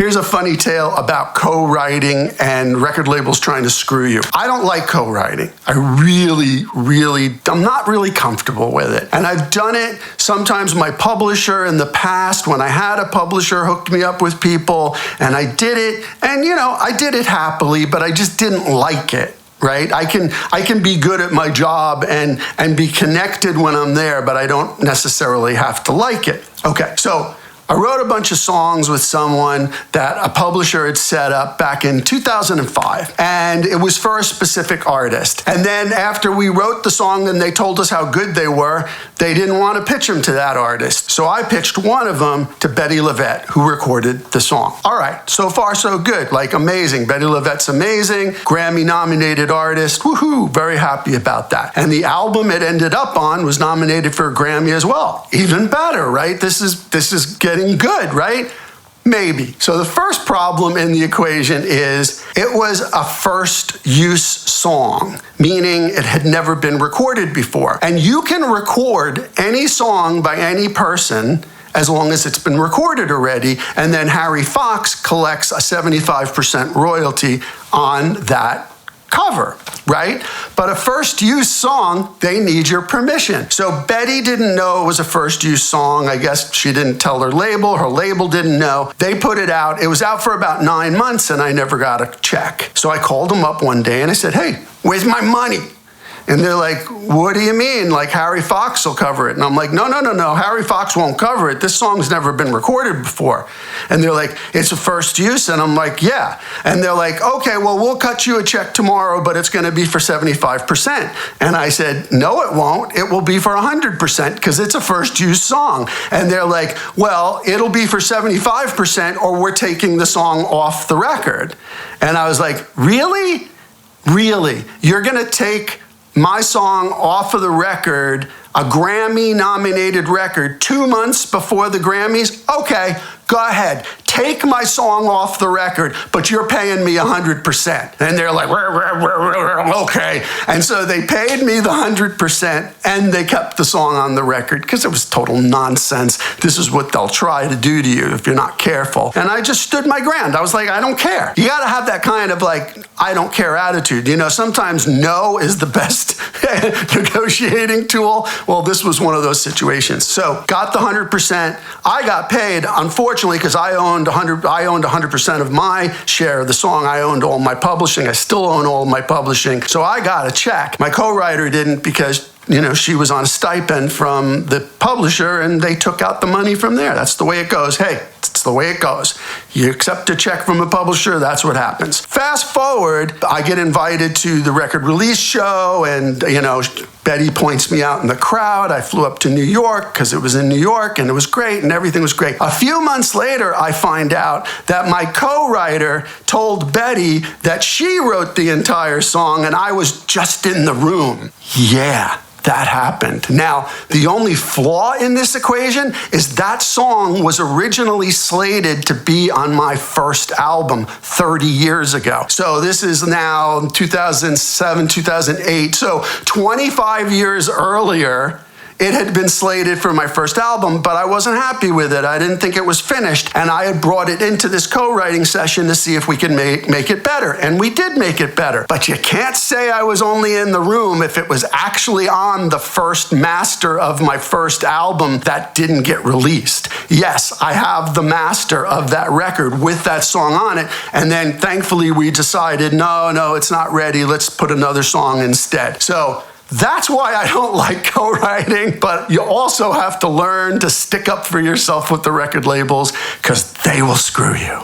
Here's a funny tale about co-writing and record labels trying to screw you. I don't like co-writing. I'm not really comfortable with it. And I've done it. Sometimes my publisher in the past, when I had a publisher, hooked me up with people, and I did it. And, I did it happily, but I just didn't like it. Right? I can be good at my job and be connected when I'm there, but I don't necessarily have to like it. Okay, so I wrote a bunch of songs with someone that a publisher had set up back in 2005, and it was for a specific artist. And then after we wrote the song and they told us how good they were, they didn't want to pitch them to that artist. So I pitched one of them to Bettye LaVette, who recorded the song. All right, so far so good, like amazing. Bettye LaVette's amazing, Grammy-nominated artist, woohoo, very happy about that. And the album it ended up on was nominated for a Grammy as well. Even better, right? This is getting good, right? Maybe. So the first problem in the equation is it was a first use song, meaning it had never been recorded before. And you can record any song by any person as long as it's been recorded already, and then Harry Fox collects a 75% royalty on that cover, right? But a first use song, they need your permission. So Bettye didn't know it was a first use song. I guess she didn't tell her label didn't know. They put it out. It was out for about 9 months and I never got a check. So I called them up one day and I said, hey, where's my money? And they're like, what do you mean? Like Harry Fox will cover it. And I'm like, no, Harry Fox won't cover it. This song's never been recorded before. And they're like, it's a first use? And I'm like, yeah. And they're like, okay, well, we'll cut you a check tomorrow, but it's gonna be for 75%. And I said, no, it won't. It will be for 100% because it's a first use song. And they're like, well, it'll be for 75% or we're taking the song off the record. And I was like, really? Really? You're gonna take my song off of the record, a Grammy-nominated record, 2 months before the Grammys? Okay, go ahead. Take my song off the record, but you're paying me 100%. And they're like, okay. And so they paid me the 100% and they kept the song on the record because it was total nonsense. This is what they'll try to do to you if you're not careful. And I just stood my ground. I was like, I don't care. You gotta have that kind of like, I don't care attitude. Sometimes no is the best negotiating tool. Well, this was one of those situations. So got the 100%. I got paid, unfortunately, because I owned 100% of my share of the song. I owned all my publishing. I still own all my publishing. So I got a check. My co-writer didn't because she was on a stipend from the publisher and they took out the money from there. That's the way it goes. Hey, it's the way it goes. You accept a check from a publisher, that's what happens. Fast forward, I get invited to the record release show and, Bettye points me out in the crowd. I flew up to New York because it was in New York and it was great and everything was great. A few months later, I find out that my co-writer told Bettye that she wrote the entire song and I was just in the room. Yeah. That happened. Now, the only flaw in this equation is that song was originally slated to be on my first album 30 years ago. So this is now 2007, 2008. So 25 years earlier, it had been slated for my first album, but I wasn't happy with it. I didn't think it was finished. And I had brought it into this co-writing session to see if we could make it better. And we did make it better. But you can't say I was only in the room if it was actually on the first master of my first album that didn't get released. Yes, I have the master of that record with that song on it. And then thankfully we decided, no, it's not ready. Let's put another song instead. So that's why I don't like co-writing, but you also have to learn to stick up for yourself with the record labels because they will screw you.